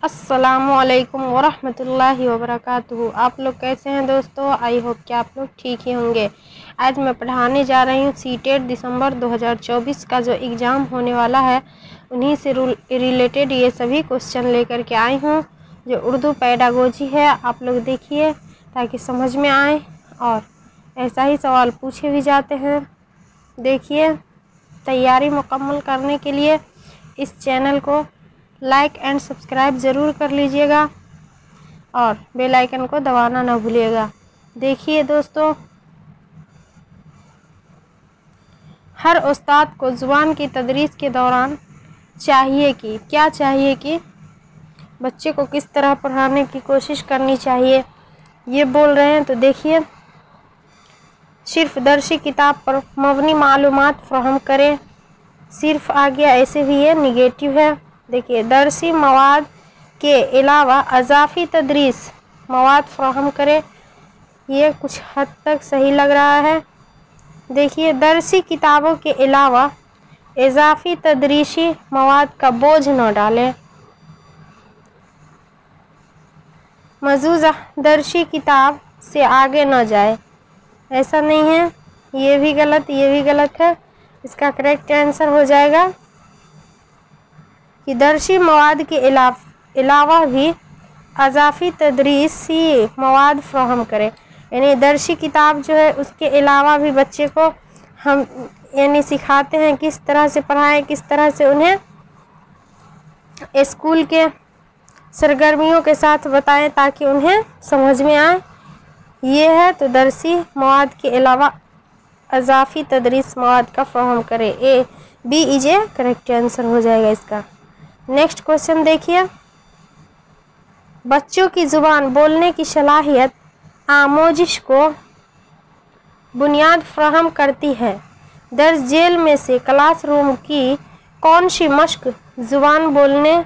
अस्सलामुअलैकुम वरहमतुल्लाहि वबरकातुहू। आप लोग कैसे हैं दोस्तों? आई होप कि आप लोग ठीक ही होंगे। आज मैं पढ़ाने जा रही हूँ सीटेट दिसंबर 2024 का जो एग्ज़ाम होने वाला है, उन्हीं से रिलेटेड ये सभी क्वेश्चन लेकर के आई हूँ। जो उर्दू पेडागोजी है, आप लोग देखिए ताकि समझ में आए, और ऐसा ही सवाल पूछे भी जाते हैं। देखिए, तैयारी मुकम्मल करने के लिए इस चैनल को लाइक एंड सब्सक्राइब ज़रूर कर लीजिएगा और बेल आइकन को दबाना ना भूलिएगा। देखिए दोस्तों, हर उस्ताद को ज़ुबान की तदरीस के दौरान क्या चाहिए कि बच्चे को किस तरह पढ़ाने की कोशिश करनी चाहिए, ये बोल रहे हैं। तो देखिए, सिर्फ दर्सी किताब पर मबनी मालूमात फ़राहम करें। सिर्फ आ गया, ऐसे भी ये निगेटिव है। देखिए, दर्सी मवाद के अलावा अज़ाफ़ी तदरीस मवाद फ़राहम करें, ये कुछ हद तक सही लग रहा है। देखिए, दर्सी किताबों के अलावा इज़ाफ़ी तदरीसी मवाद का बोझ न डालें। मजूज़ा दर्सी किताब से आगे न जाए, ऐसा नहीं है, ये भी गलत है। इसका करेक्ट आंसर हो जाएगा कि दर्सी मवाद के अलावा भी अज़ाफ़ी तदरीसी मवाद फ़राहम करें। यानी दर्सी किताब जो है, उसके अलावा भी बच्चे को हम सिखाते हैं किस तरह से पढ़ाएं, किस तरह से उन्हें स्कूल के सरगर्मियों के साथ बताएं ताकि उन्हें समझ में आए। ये है, तो दर्सी मवाद के अलावा अज़ाफ़ी तदरीस मवाद का फ़राहम करें। B is a correct answer हो जाएगा इसका। नेक्स्ट क्वेश्चन देखिए, बच्चों की ज़ुबान बोलने की सलाहियत आमोजिश को बुनियाद फ़राहम करती है। दर्ज झेल में से क्लासरूम की कौन सी मश्क ज़ुबान बोलने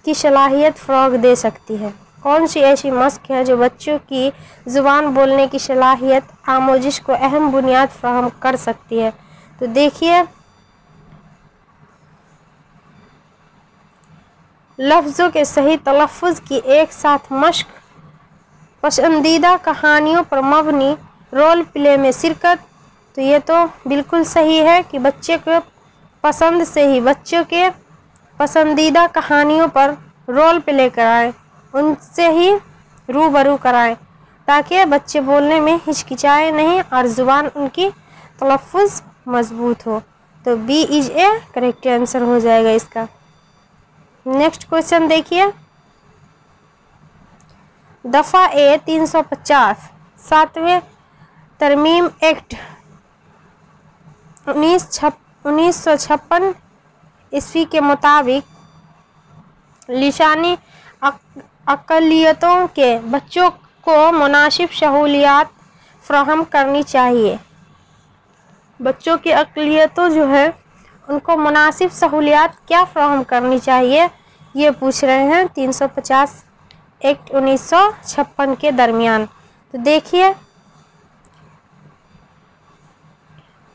की सलाहियत फ़रोग़ दे सकती है? कौन सी ऐसी मश्क है जो बच्चों की ज़ुबान बोलने की सलाहियत आमोजिश को अहम बुनियाद फ़राहम कर सकती है? तो देखिए, लफ्ज़ों के सही तलफ़्फ़ुज़ की एक साथ मश्क, पसंदीदा कहानियों पर मबनी रोल प्ले में शिरकत। तो ये तो बिल्कुल सही है कि बच्चे को पसंद से ही बच्चों के पसंदीदा कहानियों पर रोल प्ले कराएं, उनसे ही रूबरू कराएं ताकि बच्चे बोलने में हिचकिचाए नहीं और ज़ुबान उनकी तलफ़्फ़ुज़ मज़बूत हो। तो B is a correct answer हो जाएगा इसका। नेक्स्ट क्वेश्चन देखिए, दफ़ा ए 350 7वें तरमीम एक्ट 1956 ईस्वी के मुताबिक लिसानी अक़लियतों के बच्चों को मुनासिब सहूलियात फ़राहम करनी चाहिए। बच्चों की अक़लियतों जो है, उनको मुनासिब सहूलियात क्या फ़राहम करनी चाहिए, ये पूछ रहे हैं 350 एक्ट 1956 के दरमियान। तो देखिए,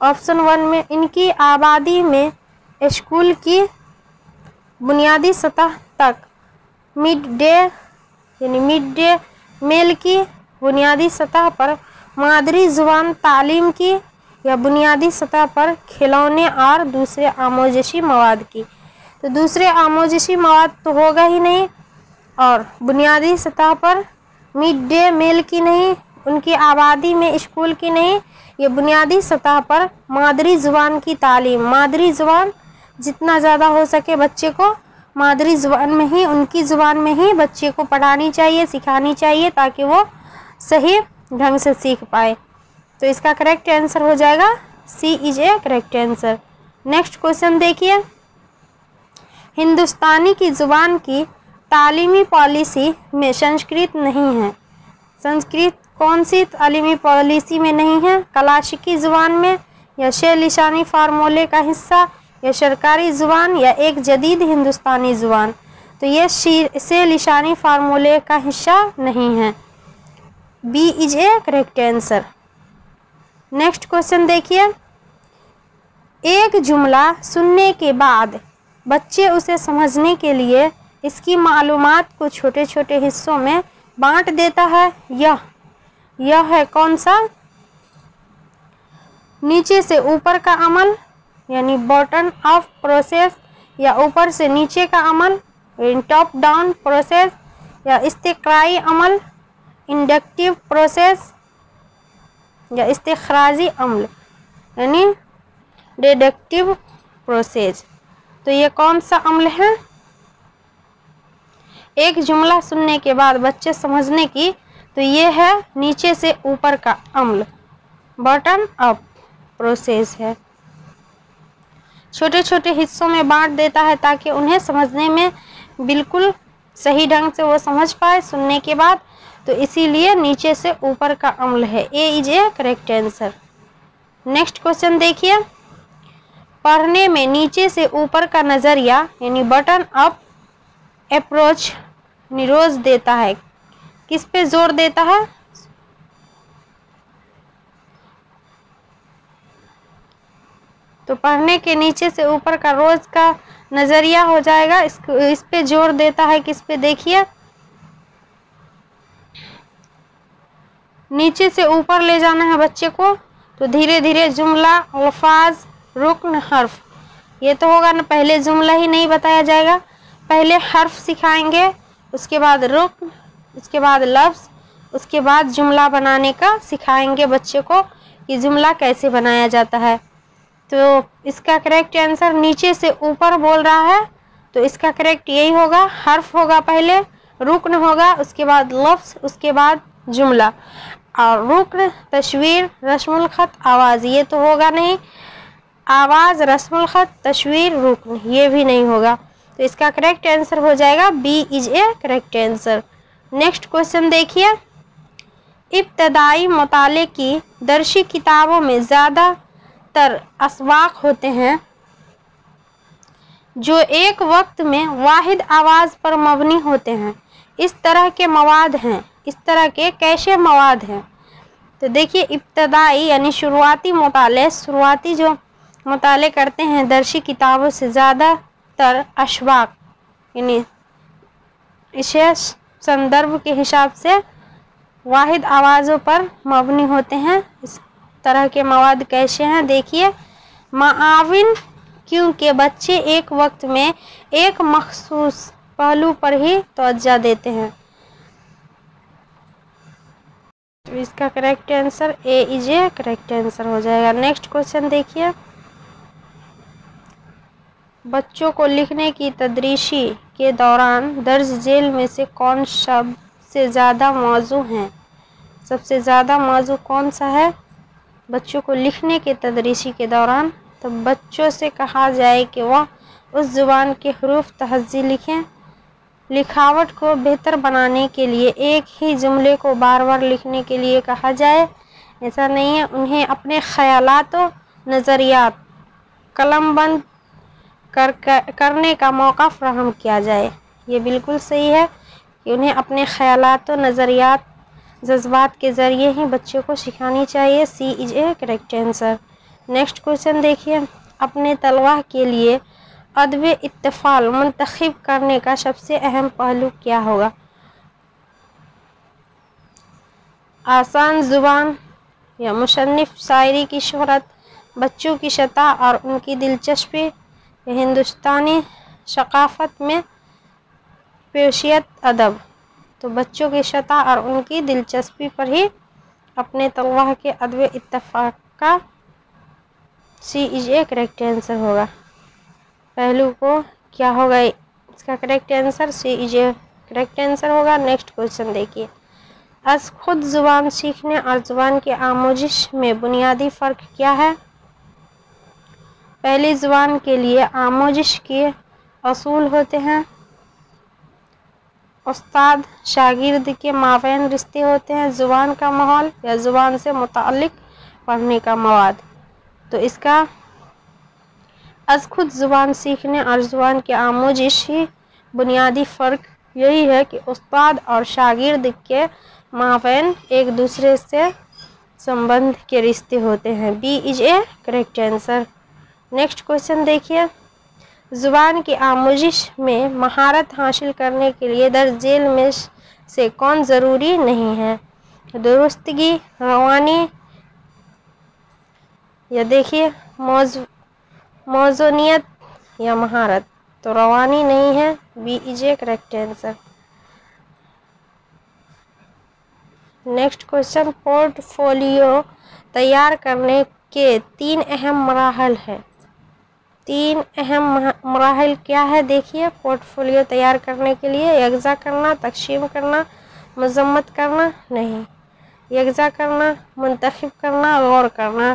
ऑप्शन 1 में इनकी आबादी में स्कूल की बुनियादी सतह तक मिड डे मील की बुनियादी सतह पर मादरी ज़ुबान तालीम की, या बुनियादी सतह पर खिलौने और दूसरे आमोजिशी मवाद की। तो दूसरे आमोजिशी मवाद तो होगा ही नहीं, और बुनियादी सतह पर मिड डे मील की नहीं, उनकी आबादी में स्कूल की नहीं, ये बुनियादी सतह पर मादरी ज़ुबान की तालीम। मादरी ज़ुबान जितना ज़्यादा हो सके बच्चे को मादरी ज़ुबान में ही, उनकी ज़ुबान में ही बच्चे को पढ़ानी चाहिए, सिखानी चाहिए, ताकि वो सही ढंग से सीख पाए। तो इसका करेक्ट आंसर हो जाएगा C is a correct answer. Next question देखिए, हिंदुस्तानी की ज़ुबान की तालीमी पॉलिसी में संस्कृत नहीं है। संस्कृत कौन सी तालीमी पॉलिसी में नहीं है? क्लासिकी ज़ुबान में, या शे लिसानी फार्मूले का हिस्सा, या सरकारी ज़ुबान, या एक जदीद हिंदुस्तानी ज़ुबान? तो ये शे लिसानी फार्मूले का हिस्सा नहीं है। B is a correct answer. Next question देखिए, एक जुमला सुनने के बाद बच्चे उसे समझने के लिए इसकी मालूमात को छोटे छोटे हिस्सों में बांट देता है। यह है कौन सा? नीचे से ऊपर का अमल यानी बॉटम अप प्रोसेस, या ऊपर से नीचे का अमल टॉप डाउन प्रोसेस, या इस्तिक़राई अमल इंडक्टिव प्रोसेस, या इस्तिख़राजी अमल यानी डिडक्टिव प्रोसेस। तो ये कौन सा अमल है? एक जुमला सुनने के बाद बच्चे समझने की, तो ये है नीचे से ऊपर का अमल, बॉटम अप प्रोसेस है। छोटे छोटे हिस्सों में बांट देता है ताकि उन्हें समझने में बिल्कुल सही ढंग से वो समझ पाए सुनने के बाद, तो इसीलिए नीचे से ऊपर का अमल है। A is a correct answer. Next question देखिए, पढ़ने में नीचे से ऊपर का नज़रिया यानी बटन अप अप्रोच निरोध देता है, किस पे जोर देता है? तो पढ़ने के नीचे से ऊपर का रोज का नजरिया हो जाएगा, इस पे जोर देता है किस पे? देखिए, नीचे से ऊपर ले जाना है बच्चे को, तो धीरे धीरे जुमला, अल्फाज, रुक्न, हर्फ, ये तो होगा ना। पहले जुमला ही नहीं बताया जाएगा, पहले हर्फ सिखाएंगे, उसके बाद रुक्न, उसके बाद लफ्ज़, उसके बाद जुमला बनाने का सिखाएंगे बच्चे को कि जुमला कैसे बनाया जाता है। तो इसका करेक्ट आंसर नीचे से ऊपर बोल रहा है, तो इसका करेक्ट यही होगा, हर्फ होगा पहले, रुक्न होगा, उसके बाद लफ्ज़, उसके बाद जुमला। और रुक्न, तशवीर, रस्मुल ख़त, आवाज़, ये तो होगा नहीं, आवाज़, रस्मुल ख़त, तशवीर, रुक्न, ये भी नहीं होगा। तो इसका करेक्ट आंसर हो जाएगा B is a correct answer. Next question देखिए, इब्तदाई मुताले की दर्शी किताबों में ज़्यादातर अस्वाक होते हैं जो एक वक्त में वाहिद आवाज़ पर मबनी होते हैं। इस तरह के मवाद हैं, इस तरह के कैसे मवाद हैं? तो देखिए, इब्तदाई यानी शुरुआती मुताले, शुरुआती जो मुताले करते हैं दर्शी किताबों से ज़्यादातर अशवाक यानी विशेष संदर्भ के हिसाब से वाहिद आवाज़ों पर मबनी होते हैं। इस तरह के मवाद कैसे हैं? देखिए, माआविन, क्योंकि बच्चे एक वक्त में एक मखसूस पहलू पर ही तवज्जो देते हैं। तो इसका correct answer A is a correct answer हो जाएगा। नेक्स्ट क्वेश्चन देखिए, बच्चों को लिखने की तदरीसी के दौरान दर्ज झेल में से कौन सबसे ज़्यादा मौजू हैं? सबसे ज़्यादा मौजू कौन सा है बच्चों को लिखने के तदरीसी के दौरान? तो बच्चों से कहा जाए कि वह उस ज़ुबान के हरूफ तहज़्ज़ी लिखें। लिखावट को बेहतर बनाने के लिए एक ही जुमले को बार बार लिखने के लिए कहा जाए, ऐसा नहीं है। उन्हें अपने ख़यालात और नज़रियात कलमबंद करने का मौका फ़राहम किया जाए। ये बिल्कुल सही है कि उन्हें अपने ख़यालात और नज़रियात, जज्बात के ज़रिए ही बच्चों को सिखानी चाहिए। C is a correct answer. Next question देखिए, अपने तलवा के लिए अदब इत्तिफ़ाल मुंतखब करने का सबसे अहम पहलू क्या होगा? आसान ज़ुबान या मुसन्निफ़ शायरी की शोहरत, बच्चों की सतह और उनकी दिलचस्पी, हिंदुस्तानी सकाफ़त में पेशियत अदब। तो बच्चों की सतह और उनकी दिलचस्पी पर ही अपने तलवा के अदब इत्तिफ़ाक का C is a correct answer होगा। पहलू को क्या होगा? इसका correct answer C is a correct answer होगा। नेक्स्ट क्वेश्चन देखिए, अस खुद ज़ुबान सीखने और ज़ुबान की आमोजिश में बुनियादी फ़र्क क्या है? पहली ज़ुबान के लिए आमोजिश के असूल होते हैं, उस्ताद शागिर्द के माबैन रिश्ते होते हैं, ज़ुबान का माहौल या ज़ुबान से मुताल्लिक़ पढ़ने का मवाद। तो इसका अस खुद ज़ुबान सीखने और ज़ुबान की आमोजिश ही बुनियादी फ़र्क यही है कि उस्ताद और शागिर्द के माबैन एक दूसरे से संबंध के रिश्ते होते हैं। B is a correct answer. Next question देखिए, زبان کی آموزش میں مہارت حاصل کرنے کے لیے درج ذیل میں سے کون ضروری نہیں ہے؟ درستگی، روانی یا دیکھیے موزونیت یا مہارت. تو روانی نہیں ہے، B is a correct answer. Next question, portfolio تیار کرنے کے 3 اہم مراحل ہیں. 3 اہم مراحل کیا ہے؟ دیکھیے پورٹ فولیو تیار کرنے کے لیے یکجا کرنا، تقسیم کرنا، مذمت کرنا. نہیں، یکجا کرنا، منتخب کرنا، غور کرنا،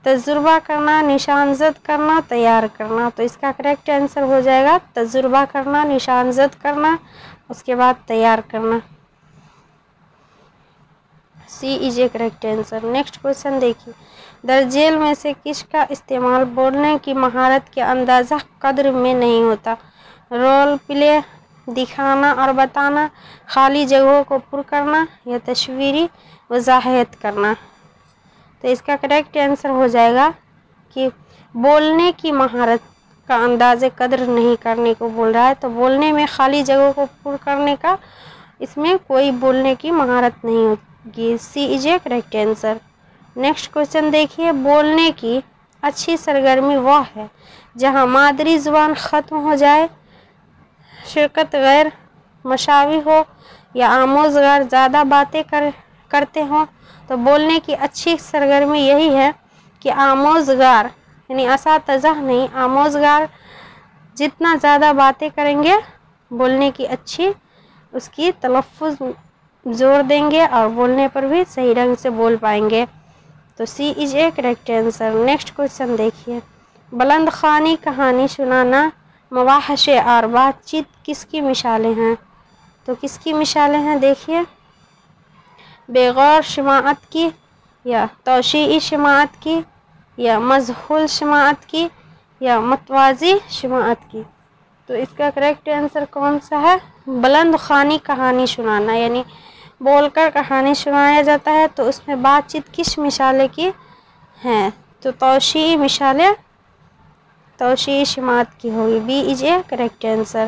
تجربہ کرنا، نشان زد کرنا، تیار کرنا. تو اس کا کریکٹ آنسر ہو جائے گا تجربہ کرنا، نشان زد کرنا، اس کے بعد تیار کرنا. C is a correct answer. Next question دیکھیے، درج ذیل میں سے کس کا استعمال بولنے کی مہارت کے اندازہ قدر میں نہیں ہوتا؟ رول پلے، دکھانا اور بتانا، خالی جگہوں کو پر کرنا یا تصویری وضاحت کرنا. تو اس کا کریکٹ آنسر ہو جائے گا کہ بولنے کی مہارت کا اندازے قدر نہیں کرنے کو بول رہا ہے. تو بولنے میں خالی جگہوں کو پر کرنے کا اس میں کوئی بولنے کی مہارت نہیں ہوگی. C is a correct answer. Next question دیکھیے، بولنے کی اچھی سرگرمی وہ ہے جہاں مادری زبان ختم ہو جائے، شرکت غیر مساوی ہو یا آموزگار زیادہ باتیں کرتے ہوں. تو بولنے کی اچھی سرگرمی یہی ہے کہ آموزگار یعنی اساتذہ نہیں، آموزگار جتنا زیادہ باتیں کریں گے بولنے کی اچھی اس کی تلفظ زور دیں گے اور بولنے پر بھی صحیح رنگ سے بول پائیں گے. تو C is a correct answer. Next question دیکھیے، بلند خوانی کہانی سنانا، مباحثے اور بات چیت کس کی مثالیں ہیں؟ تو کس کی مثالیں ہیں؟ دیکھیے بغور سماعت کی یا توسیعی سماعت کی یا مذہول سماعت کی یا متوازی سماعت کی. تو اس کا کریکٹ آنسر کون سا ہے؟ بلند خوانی کہانی سنانا، یعنی بول کر کہانی سنایا جاتا ہے تو اس میں بات چیت کس مثالیں کی ہیں؟ تو توسیعی مثالیں توسیعی سماعت کی ہوگی. B is a correct answer.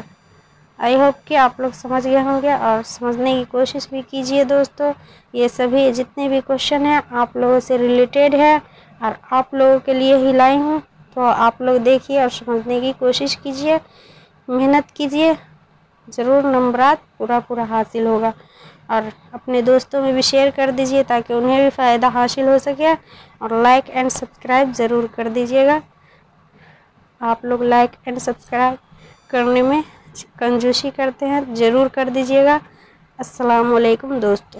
I hope کہ آپ لوگ سمجھ گئے ہوں گے اور سمجھنے کی کوشش بھی کیجئے دوستو. یہ سبھی جتنے بھی کوشچن ہیں آپ لوگوں سے ریلیٹڈ ہے اور آپ لوگوں کے لیے ہی لائی ہوں. تو آپ لوگ دیکھیے اور سمجھنے کی کوشش کیجئے، محنت کیجئے، ضرور نمبرات پورا حاصل ہوگا. اور اپنے دوستوں میں بھی شیئر کر دیجئے تاکہ انہیں بھی فائدہ حاصل ہو سکے. اور لائک اینڈ سبسکرائب ضرور کر دیجئے گا. آپ لوگ لائک اینڈ سبسکرائب کرنے میں کنجوسی کرتے ہیں، ضرور کر دیجئے گا. السلام علیکم دوستو.